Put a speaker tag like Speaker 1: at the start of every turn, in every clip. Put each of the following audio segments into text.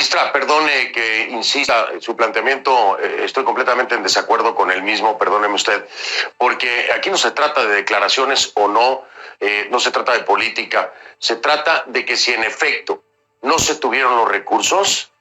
Speaker 1: Ministra, perdone que insista en su planteamiento, estoy completamente en desacuerdo con el mismo, perdóneme usted, porque aquí no se trata de declaraciones o no, no se trata de política, se trata de que si en efecto no se tuvieron los recursos,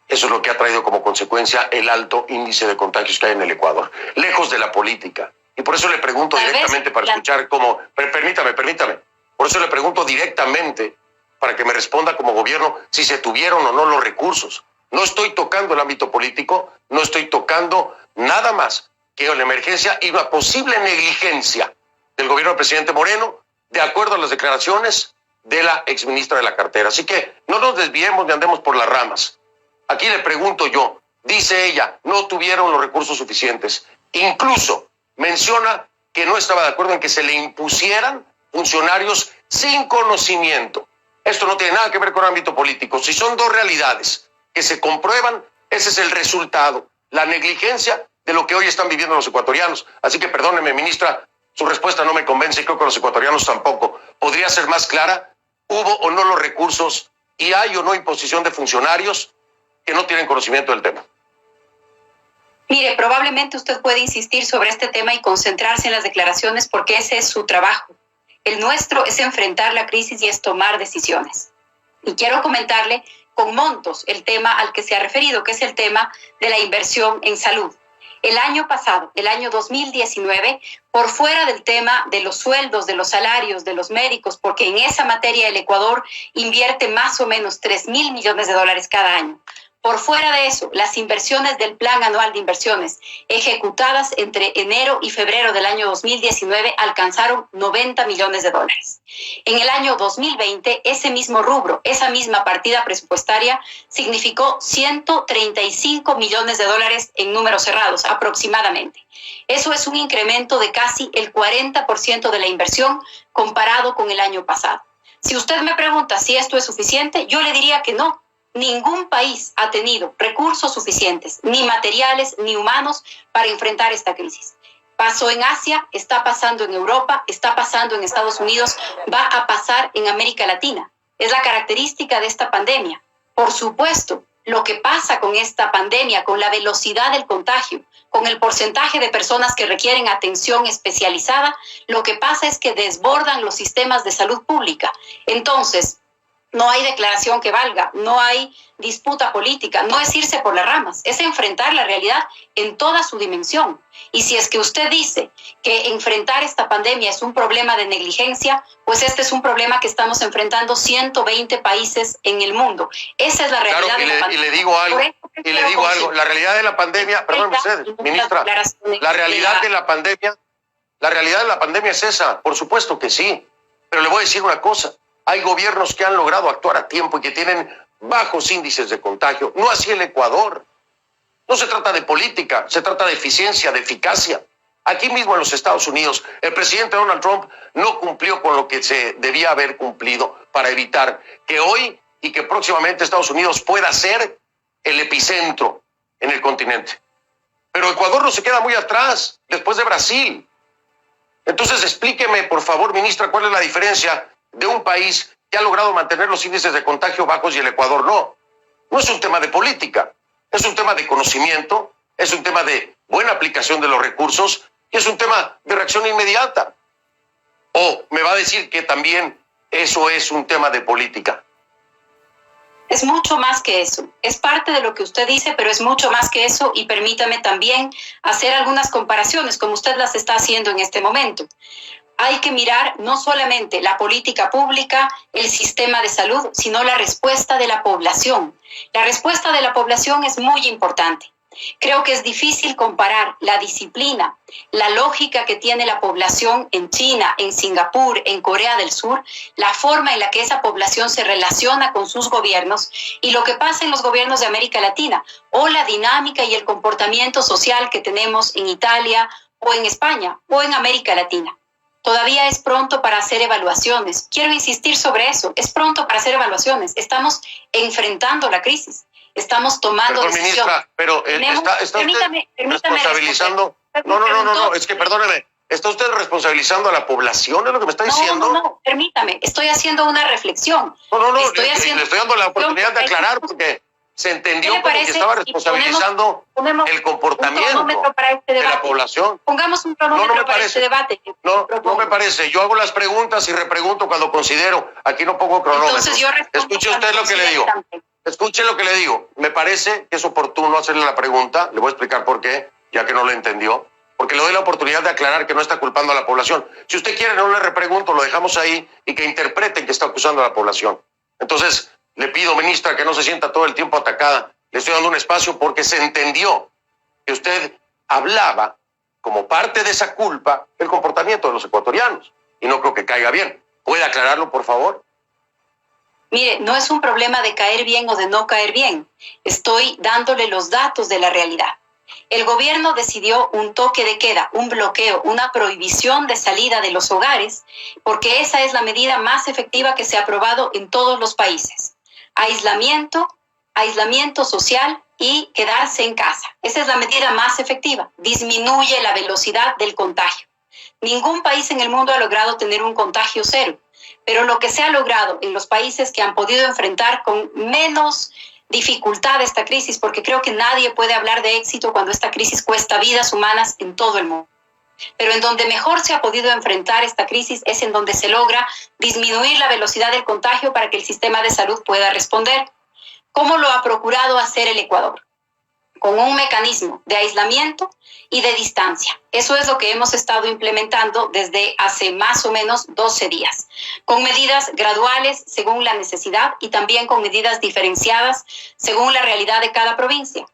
Speaker 1: eso es lo que ha traído como consecuencia el alto índice de contagios que hay en el Ecuador, lejos de la política. Y por eso le pregunto directamente para escuchar cómo... Permítame. Por eso le pregunto directamente para que me responda como gobierno si se tuvieron o no los recursos. No estoy tocando el ámbito político, no estoy tocando nada más que la emergencia y una posible negligencia del gobierno del presidente Moreno, de acuerdo a las declaraciones de la exministra de la cartera. Así que no nos desviemos ni andemos por las ramas. Aquí le pregunto yo, dice ella, no tuvieron los recursos suficientes. Incluso menciona que no estaba de acuerdo en que se le impusieran funcionarios sin conocimiento. Esto no tiene nada que ver con el ámbito político. Si son dos realidades que se comprueban, ese es el resultado, la negligencia de lo que hoy están viviendo los ecuatorianos. Así que perdóneme, ministra, su respuesta no me convence y creo que los ecuatorianos tampoco. ¿Podría ser más clara? ¿Hubo o no los recursos y hay o no imposición de funcionarios que no tienen conocimiento del tema?
Speaker 2: Mire, probablemente usted puede insistir sobre este tema y concentrarse en las declaraciones porque ese es su trabajo. El nuestro es enfrentar la crisis y es tomar decisiones. Y quiero comentarle con montos el tema al que se ha referido, que es el tema de la inversión en salud. El año pasado, el año 2019, por fuera del tema de los sueldos, de los salarios, de los médicos, porque en esa materia el Ecuador invierte más o menos 3.000 millones de dólares cada año. Por fuera de eso, las inversiones del Plan Anual de Inversiones ejecutadas entre enero y febrero del año 2019 alcanzaron 90 millones de dólares. En el año 2020, ese mismo rubro, esa misma partida presupuestaria, significó 135 millones de dólares en números cerrados, aproximadamente. Eso es un incremento de casi el 40% de la inversión comparado con el año pasado. Si usted me pregunta si esto es suficiente, yo le diría que no. Ningún país ha tenido recursos suficientes, ni materiales ni humanos, para enfrentar esta crisis. Pasó en Asia, está pasando en Europa, está pasando en Estados Unidos, va a pasar en América Latina. Es la característica de esta pandemia. Por supuesto, lo que pasa con esta pandemia, con la velocidad del contagio, con el porcentaje de personas que requieren atención especializada, lo que pasa es que desbordan los sistemas de salud pública. Entonces, no hay declaración que valga, no hay disputa política, no es irse por las ramas, es enfrentar la realidad en toda su dimensión. Y si es que usted dice que enfrentar esta pandemia es un problema de negligencia, pues este es un problema que estamos enfrentando 120 países en el mundo. Esa es la realidad de la pandemia.
Speaker 1: Y le digo algo, la realidad de la pandemia, perdón usted, ministra, la realidad de la pandemia es esa, por supuesto que sí, pero le voy a decir una cosa. Hay gobiernos que han logrado actuar a tiempo y que tienen bajos índices de contagio. No así el Ecuador. No se trata de política, se trata de eficiencia, de eficacia. Aquí mismo en los Estados Unidos, el presidente Donald Trump no cumplió con lo que se debía haber cumplido para evitar que hoy y que próximamente Estados Unidos pueda ser el epicentro en el continente. Pero Ecuador no se queda muy atrás, después de Brasil. Entonces explíqueme, por favor, ministra, cuál es la diferencia de un país que ha logrado mantener los índices de contagio bajos y el Ecuador no. No es un tema de política, es un tema de conocimiento, es un tema de buena aplicación de los recursos y es un tema de reacción inmediata. ¿O me va a decir que también eso es un tema de política?
Speaker 2: Es mucho más que eso. Es parte de lo que usted dice, pero es mucho más que eso y permítame también hacer algunas comparaciones como usted las está haciendo en este momento. Hay que mirar no solamente la política pública, el sistema de salud, sino la respuesta de la población. La respuesta de la población es muy importante. Creo que es difícil comparar la disciplina, la lógica que tiene la población en China, en Singapur, en Corea del Sur, la forma en la que esa población se relaciona con sus gobiernos y lo que pasa en los gobiernos de América Latina, o la dinámica y el comportamiento social que tenemos en Italia o en España o en América Latina. Todavía es pronto para hacer evaluaciones. Quiero insistir sobre eso. Es pronto para hacer evaluaciones. Estamos enfrentando la crisis. Estamos tomando decisiones.
Speaker 1: Ministra, pero está usted responsabilizando... No, es que perdóneme. ¿Está usted responsabilizando a la población? ¿Es lo que me está diciendo?
Speaker 2: No, permítame. Estoy haciendo una reflexión.
Speaker 1: Le estoy dando la oportunidad de aclarar porque Se entendió como que estaba responsabilizando el comportamiento de la población.
Speaker 2: Pongamos un cronómetro para este debate.
Speaker 1: No me parece. Yo hago las preguntas y repregunto cuando considero. Aquí no pongo cronómetro. Escuche usted lo que le digo. Escuche lo que le digo. Me parece que es oportuno hacerle la pregunta. Le voy a explicar por qué, ya que no lo entendió. Porque le doy la oportunidad de aclarar que no está culpando a la población. Si usted quiere, no le repregunto, lo dejamos ahí y que interpreten que está acusando a la población. Entonces, le pido, ministra, que no se sienta todo el tiempo atacada. Le estoy dando un espacio porque se entendió que usted hablaba como parte de esa culpa el comportamiento de los ecuatorianos. Y no creo que caiga bien. ¿Puede aclararlo, por favor?
Speaker 2: Mire, no es un problema de caer bien o de no caer bien. Estoy dándole los datos de la realidad. El gobierno decidió un toque de queda, un bloqueo, una prohibición de salida de los hogares, porque esa es la medida más efectiva que se ha aprobado en todos los países. Aislamiento social y quedarse en casa. Esa es la medida más efectiva. Disminuye la velocidad del contagio. Ningún país en el mundo ha logrado tener un contagio cero, pero lo que se ha logrado en los países que han podido enfrentar con menos dificultad esta crisis, porque creo que nadie puede hablar de éxito cuando esta crisis cuesta vidas humanas en todo el mundo. Pero en donde mejor se ha podido enfrentar esta crisis es en donde se logra disminuir la velocidad del contagio para que el sistema de salud pueda responder. ¿Cómo lo ha procurado hacer el Ecuador? Con un mecanismo de aislamiento y de distancia. Eso es lo que hemos estado implementando desde hace más o menos 12 días, con medidas graduales según la necesidad y también con medidas diferenciadas según la realidad de cada provincia.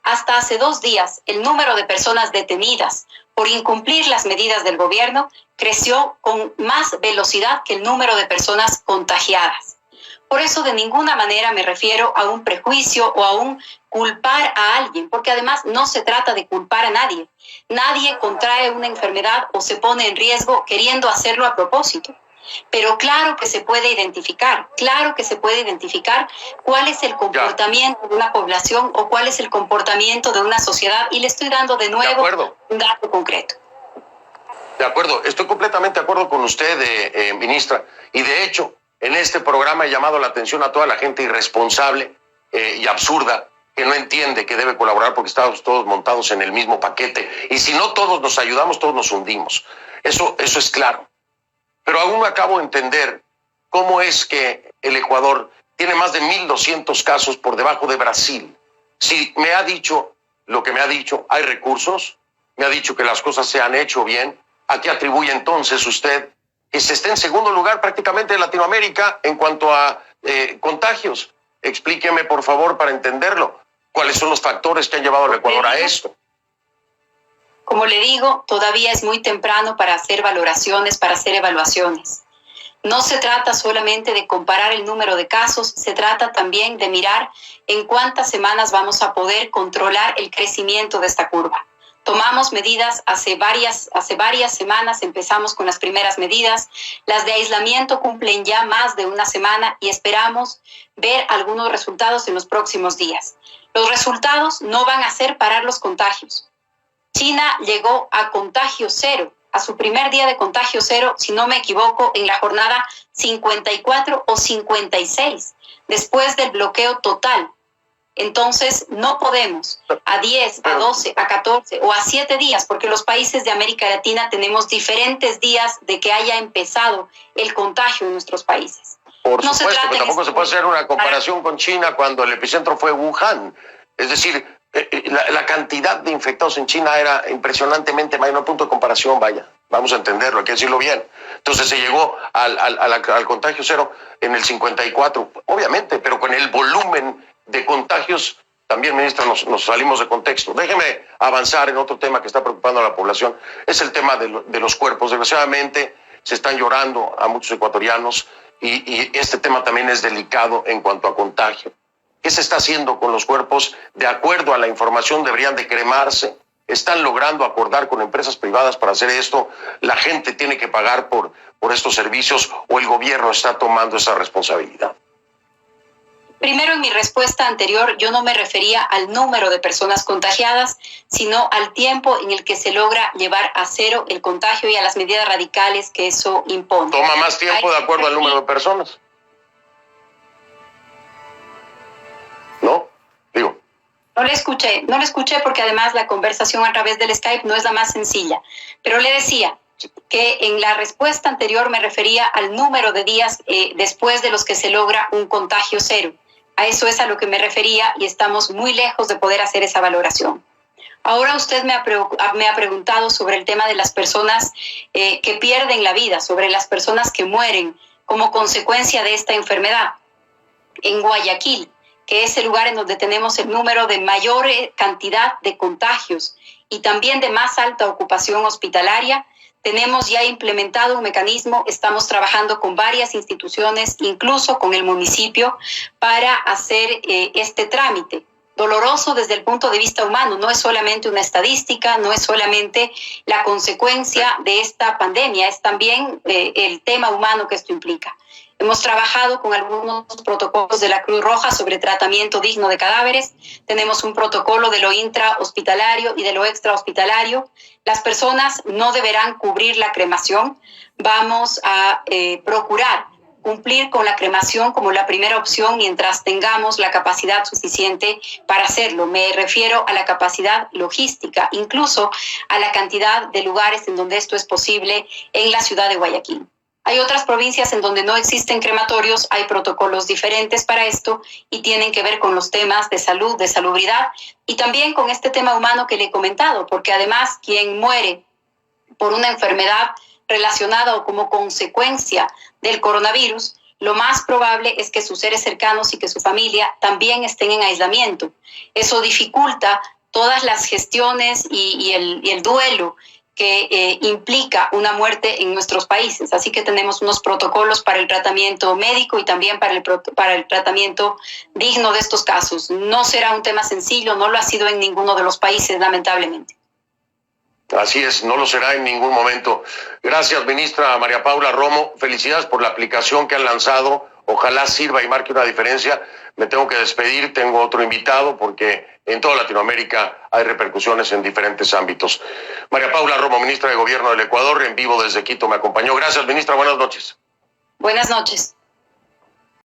Speaker 2: Hasta hace 2 días, el número de personas detenidas por incumplir las medidas del gobierno creció con más velocidad que el número de personas contagiadas. Por eso de ninguna manera me refiero a un prejuicio o a un culpar a alguien, porque además no se trata de culpar a nadie. Nadie contrae una enfermedad o se pone en riesgo queriendo hacerlo a propósito. Pero claro que se puede identificar cuál es el comportamiento de una población o cuál es el comportamiento de una sociedad. Y le estoy dando de nuevo un dato concreto.
Speaker 1: De acuerdo, estoy completamente de acuerdo con usted, ministra. Y de hecho, en este programa he llamado la atención a toda la gente irresponsable y absurda que no entiende que debe colaborar porque estamos todos montados en el mismo paquete. Y si no todos nos ayudamos, todos nos hundimos. Eso es claro. Pero aún no acabo de entender cómo es que el Ecuador tiene más de 1.200 casos por debajo de Brasil. Si me ha dicho lo que me ha dicho, hay recursos, me ha dicho que las cosas se han hecho bien. ¿A qué atribuye entonces usted que se esté en segundo lugar prácticamente en Latinoamérica en cuanto a contagios? Explíqueme, por favor, para entenderlo. ¿Cuáles son los factores que han llevado al Ecuador a esto?
Speaker 2: Como le digo, todavía es muy temprano para hacer valoraciones, para hacer evaluaciones. No se trata solamente de comparar el número de casos, se trata también de mirar en cuántas semanas vamos a poder controlar el crecimiento de esta curva. Tomamos medidas hace varias semanas, empezamos con las primeras medidas. Las de aislamiento cumplen ya más de una semana y esperamos ver algunos resultados en los próximos días. Los resultados no van a hacer parar los contagios. China llegó a contagio cero, a su primer día de contagio cero, si no me equivoco, en la jornada 54 o 56, después del bloqueo total. Entonces, no podemos a 10, a 12, a 14 o a 7 días, porque los países de América Latina tenemos diferentes días de que haya empezado el contagio en nuestros países.
Speaker 1: Por supuesto, pero tampoco se puede hacer una comparación con China cuando el epicentro fue Wuhan. Es decir, la cantidad de infectados en China era impresionantemente mayor, no punto de comparación, vaya. Vamos a entenderlo, hay que decirlo bien. Entonces se llegó al contagio cero en el 54, obviamente, pero con el volumen de contagios, también, ministra, nos salimos de contexto. Déjeme avanzar en otro tema que está preocupando a la población. Es el tema de los cuerpos. Desgraciadamente se están llorando a muchos ecuatorianos y este tema también es delicado en cuanto a contagio. ¿Qué se está haciendo con los cuerpos? De acuerdo a la información, deberían de cremarse. Están logrando acordar con empresas privadas para hacer esto. La gente tiene que pagar por estos servicios o el gobierno está tomando esa responsabilidad.
Speaker 2: Primero, en mi respuesta anterior, yo no me refería al número de personas contagiadas, sino al tiempo en el que se logra llevar a cero el contagio y a las medidas radicales que eso impone.
Speaker 1: ¿Toma más tiempo de acuerdo al número de personas? ¿No?
Speaker 2: No le escuché porque además la conversación a través del Skype no es la más sencilla. Pero le decía que en la respuesta anterior me refería al número de días después de los que se logra un contagio cero. A eso es a lo que me refería y estamos muy lejos de poder hacer esa valoración. Ahora usted me ha preguntado sobre el tema de las personas que pierden la vida, sobre las personas que mueren como consecuencia de esta enfermedad. En Guayaquil, que es el lugar en donde tenemos el número de mayor cantidad de contagios y también de más alta ocupación hospitalaria, tenemos ya implementado un mecanismo, estamos trabajando con varias instituciones, incluso con el municipio, para hacer este trámite. Doloroso desde el punto de vista humano, no es solamente una estadística, no es solamente la consecuencia de esta pandemia, es también el tema humano que esto implica. Hemos trabajado con algunos protocolos de la Cruz Roja sobre tratamiento digno de cadáveres. Tenemos un protocolo de lo intrahospitalario y de lo extrahospitalario. Las personas no deberán cubrir la cremación. Vamos a procurar cumplir con la cremación como la primera opción mientras tengamos la capacidad suficiente para hacerlo. Me refiero a la capacidad logística, incluso a la cantidad de lugares en donde esto es posible en la ciudad de Guayaquil. Hay otras provincias en donde no existen crematorios, hay protocolos diferentes para esto y tienen que ver con los temas de salud, de salubridad y también con este tema humano que le he comentado, porque además quien muere por una enfermedad relacionada o como consecuencia del coronavirus, lo más probable es que sus seres cercanos y que su familia también estén en aislamiento. Eso dificulta todas las gestiones y el duelo que implica una muerte en nuestros países. Así que tenemos unos protocolos para el tratamiento médico y también para el tratamiento digno de estos casos. No será un tema sencillo, no lo ha sido en ninguno de los países, lamentablemente.
Speaker 1: Así es, no lo será en ningún momento. Gracias, ministra María Paula Romo. Felicidades por la aplicación que han lanzado. Ojalá sirva y marque una diferencia. Me tengo que despedir, tengo otro invitado porque en toda Latinoamérica hay repercusiones en diferentes ámbitos. María Paula Romo, ministra de Gobierno del Ecuador, en vivo desde Quito, me acompañó. Gracias, ministra. Buenas noches.
Speaker 2: Buenas noches.